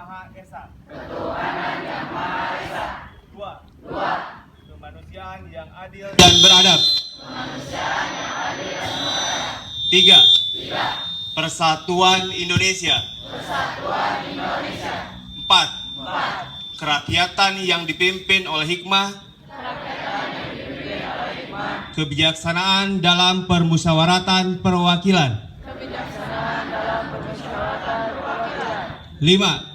Maha Esa. Ketuhanan Yang Maha Esa. 2. Kemanusiaan yang adil dan beradab. Kemanusiaan yang adil dan beradab. 3. Persatuan Indonesia. Persatuan Indonesia. 4. Kerakyatan yang dipimpin oleh hikmah. Kebijaksanaan dalam permusyawaratan perwakilan. 5.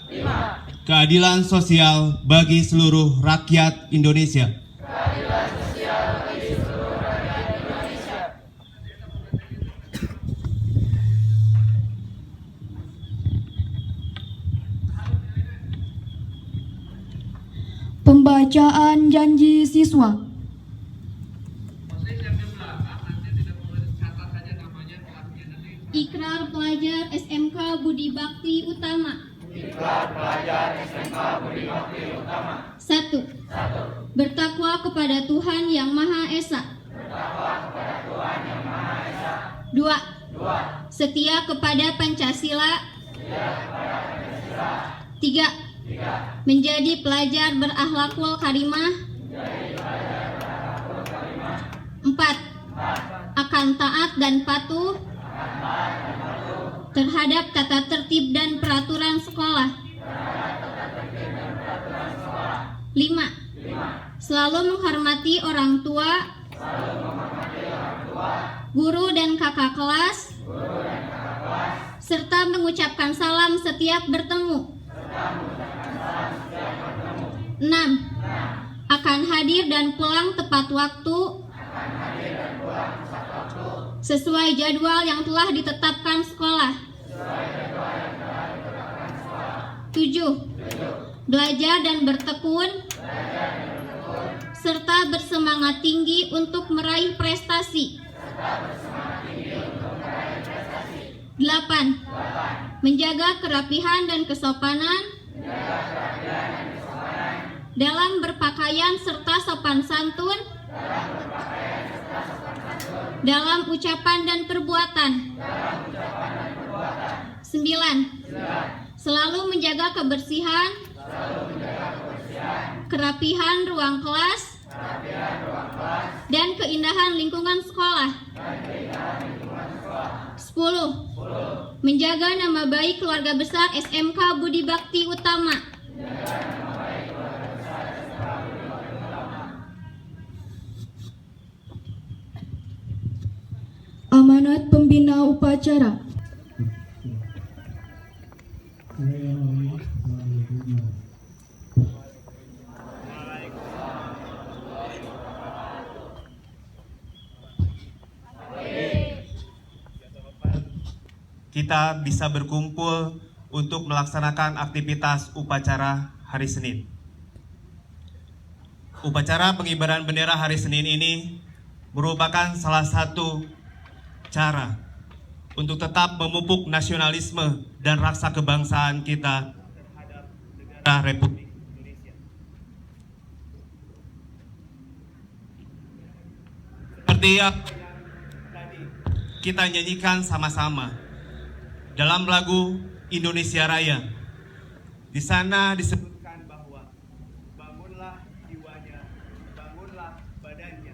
Keadilan sosial bagi seluruh rakyat Indonesia. Pembacaan janji siswa. Ikrar pelajar SMK Budi Bakti Utama. Ikrar pelajar SMK Budi Bakti Utama. 1. Bertakwa kepada Tuhan Yang Maha Esa. Bertakwa kepada Tuhan Yang Maha Esa. 2. Setia kepada Pancasila. 3. Menjadi pelajar berakhlakul karimah. 4. Akan taat dan patuh terhadap tata tertib dan peraturan sekolah. 5. Selalu menghormati orang tua, guru dan kakak kelas, serta mengucapkan salam setiap bertemu. 6. Akan hadir dan pulang tepat waktu sesuai jadwal yang telah ditetapkan sekolah. 7. Belajar dan bertekun serta bersemangat tinggi untuk meraih prestasi. 8. Menjaga kerapihan dan kesopanan dalam berpakaian serta sopan santun dalam ucapan dan perbuatan. 9. Selalu menjaga kebersihan, kerapihan ruang kelas, dan keindahan lingkungan sekolah. 10. Menjaga nama baik keluarga besar SMK Budi Bakti Utama. Amanat pembina upacara. Kita bisa berkumpul untuk melaksanakan aktivitas upacara hari Senin. Upacara pengibaran bendera hari Senin ini merupakan salah satu cara untuk tetap memupuk nasionalisme dan rasa kebangsaan kita terhadap negara Republik Indonesia. Seperti yang tadi kita nyanyikan sama-sama dalam lagu Indonesia Raya. Di sana disebutkan bahwa bangunlah jiwanya, bangunlah badannya.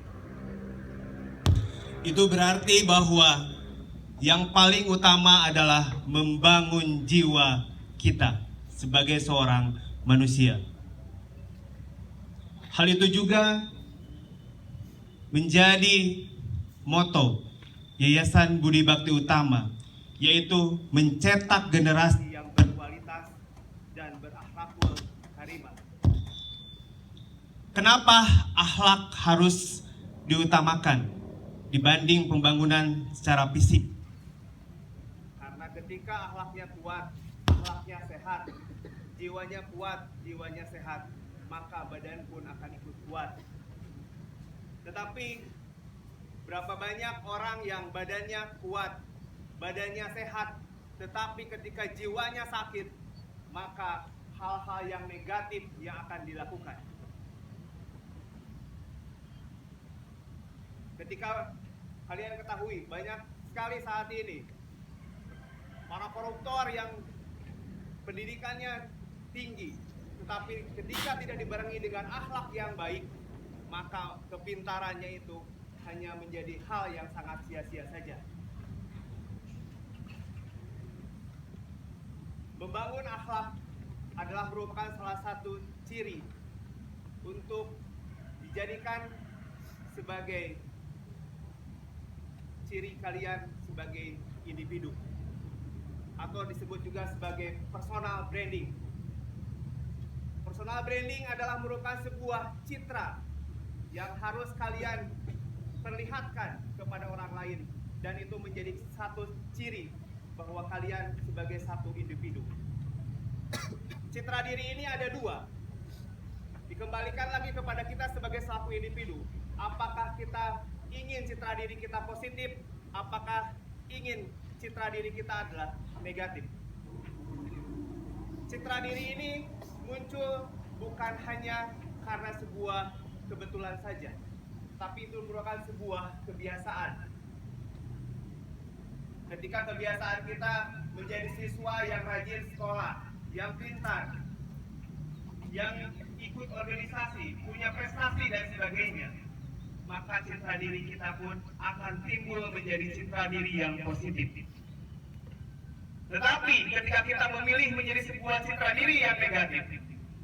Itu berarti bahwa yang paling utama adalah membangun jiwa kita sebagai seorang manusia. Hal itu juga menjadi moto Yayasan Budi Bakti Utama, yaitu mencetak generasi yang berkualitas dan berakhlakul karimah. Kenapa akhlak harus diutamakan dibanding pembangunan secara fisik? Karena ketika akhlaknya kuat, akhlaknya sehat, jiwanya kuat, jiwanya sehat, maka badan pun akan ikut kuat. Tetapi berapa banyak orang yang badannya kuat, badannya sehat, tetapi ketika jiwanya sakit, maka hal-hal yang negatif yang akan dilakukan. Ketika kalian ketahui, banyak sekali saat ini para koruptor yang pendidikannya tinggi, tetapi ketika tidak dibarengi dengan akhlak yang baik, maka kepintarannya itu hanya menjadi hal yang sangat sia-sia saja. Membangun akhlak adalah merupakan salah satu ciri untuk dijadikan sebagai ciri kalian sebagai individu, atau disebut juga sebagai personal branding. Personal branding adalah merupakan sebuah citra yang harus kalian perlihatkan kepada orang lain, dan itu menjadi satu ciri bahwa kalian sebagai satu individu. Citra diri ini ada dua. Dikembalikan lagi kepada kita sebagai satu individu. Apakah kita ingin citra diri kita positif? Apakah ingin citra diri kita adalah negatif? Citra diri ini muncul bukan hanya karena sebuah kebetulan saja, tapi itu merupakan sebuah kebiasaan. Ketika kebiasaan kita menjadi siswa yang rajin sekolah, yang pintar, yang ikut organisasi, punya prestasi dan sebagainya, maka citra diri kita pun akan timbul menjadi citra diri yang positif. Tetapi ketika kita memilih menjadi sebuah citra diri yang negatif,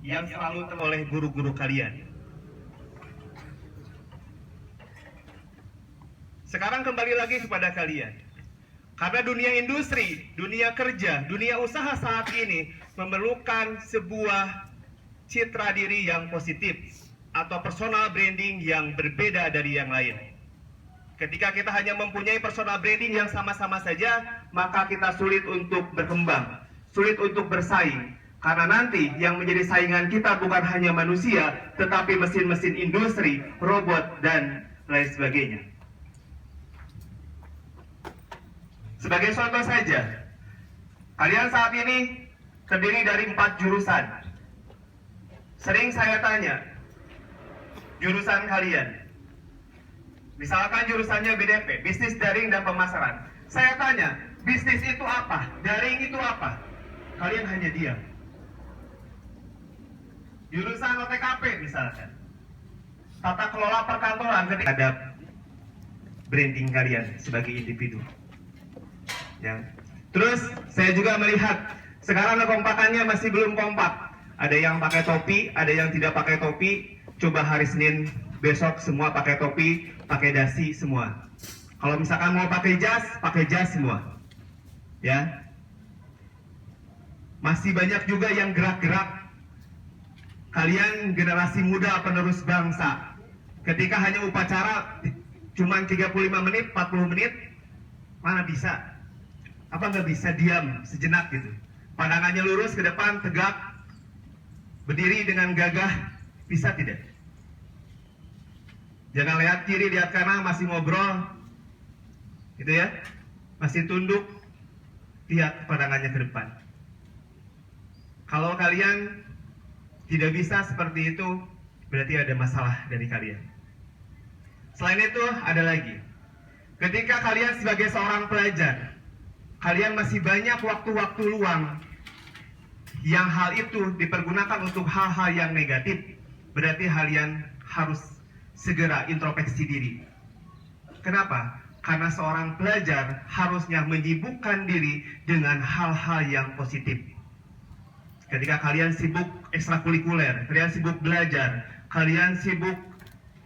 yang selalu oleh guru-guru kalian. Sekarang kembali lagi kepada kalian. Karena dunia industri, dunia kerja, dunia usaha saat ini memerlukan sebuah citra diri yang positif atau personal branding yang berbeda dari yang lain. Ketika kita hanya mempunyai personal branding yang sama-sama saja, maka kita sulit untuk berkembang, sulit untuk bersaing. Karena nanti yang menjadi saingan kita bukan hanya manusia, tetapi mesin-mesin industri, robot, dan lain sebagainya. Sebagai contoh saja, kalian saat ini terdiri dari 4 jurusan. Sering saya tanya, jurusan kalian, misalkan jurusannya BDP, bisnis daring dan pemasaran. Saya tanya, bisnis itu apa? Daring itu apa? Kalian hanya diam. Jurusan OTKP misalkan, tata kelola perkantoran, ketika ada branding kalian sebagai individu. Ya. Terus saya juga melihat sekarang kekompakannya masih belum kompak. Ada yang pakai topi, ada yang tidak pakai topi. Coba hari Senin besok semua pakai topi, pakai dasi semua. Kalau misalkan mau pakai jas semua. Ya. Masih banyak juga yang gerak-gerak. Kalian generasi muda penerus bangsa. Ketika hanya upacara cuma 35 menit, 40 menit, mana bisa? Apa nggak bisa diam sejenak gitu? Pandangannya lurus ke depan, tegak, berdiri dengan gagah, bisa tidak? Jangan lihat kiri, lihat kanan, masih ngobrol, gitu ya? Masih tunduk, lihat pandangannya ke depan. Kalau kalian tidak bisa seperti itu, berarti ada masalah dari kalian. Selain itu, ada lagi. Ketika kalian sebagai seorang pelajar, kalian masih banyak waktu-waktu luang yang hal itu dipergunakan untuk hal-hal yang negatif, berarti kalian harus segera introspeksi diri. Kenapa? Karena seorang pelajar harusnya menyibukkan diri dengan hal-hal yang positif. Ketika kalian sibuk ekstrakurikuler, kalian sibuk belajar, kalian sibuk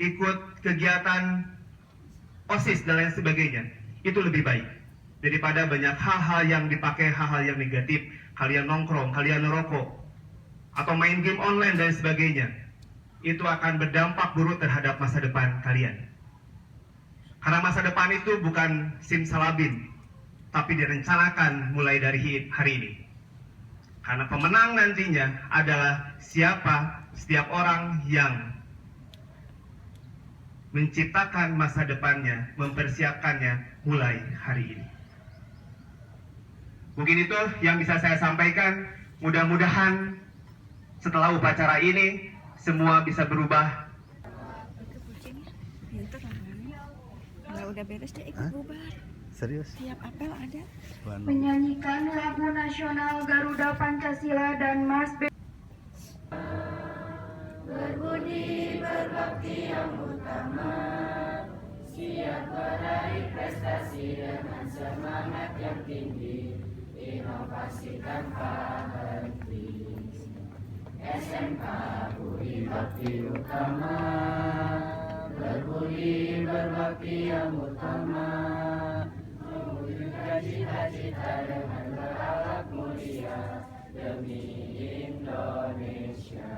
ikut kegiatan OSIS dan lain sebagainya, itu lebih baik daripada banyak hal-hal yang dipakai hal-hal yang negatif. Kalian nongkrong, kalian ngerokok, atau main game online dan sebagainya. Itu akan berdampak buruk terhadap masa depan kalian. Karena masa depan itu bukan simsalabim, tapi direncanakan mulai dari hari ini. Karena pemenang nantinya adalah setiap orang yang menciptakan masa depannya, mempersiapkannya mulai hari ini. Mungkin itu yang bisa saya sampaikan. Mudah-mudahan setelah upacara ini semua bisa berubah. Udah beres dia ikut bubar. Serius? Tiap apel ada. Menyanyikan lagu nasional Garuda Pancasila dan Mas B. siap meraih prestasi dengan semangat yang tinggi, inovasi tanpa henti. SMK Budi Bakti Utama, berbudi berbakti yang utama, mewujudkan cita-cita dengan berakhlak mulia demi Indonesia.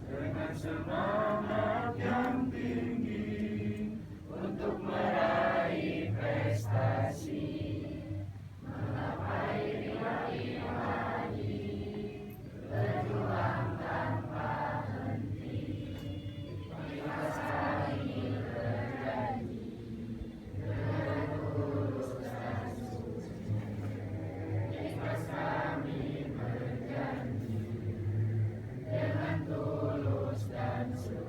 Dengan semangat yang tinggi untuk meraih prestasi, menggapai ilahi, berjuang tanpa henti. Ikhlas kami berjanji, tulus dan suci. Ikhlas kami berjanji, dengan tulus dan suci.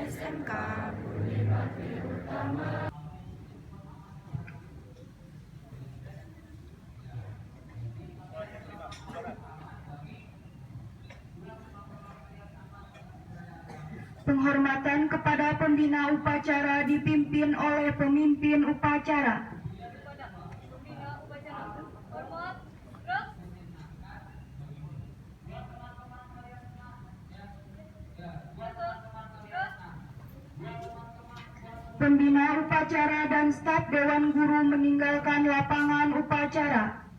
SMK Budi Bakti Utama. Penghormatan kepada pembina upacara dipimpin oleh pemimpin upacara. Pembina upacara dan staf Dewan Guru meninggalkan lapangan upacara.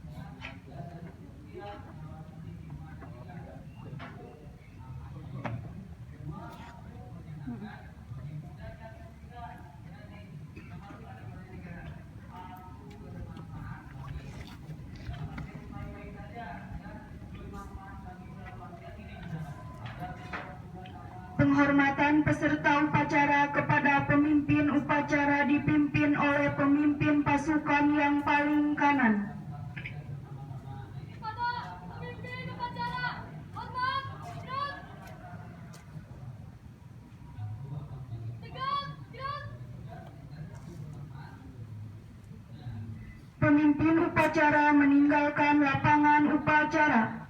Penghormatan peserta upacara kepada pemimpin upacara dipimpin oleh pemimpin pasukan yang paling kanan. Pemimpin upacara meninggalkan lapangan upacara.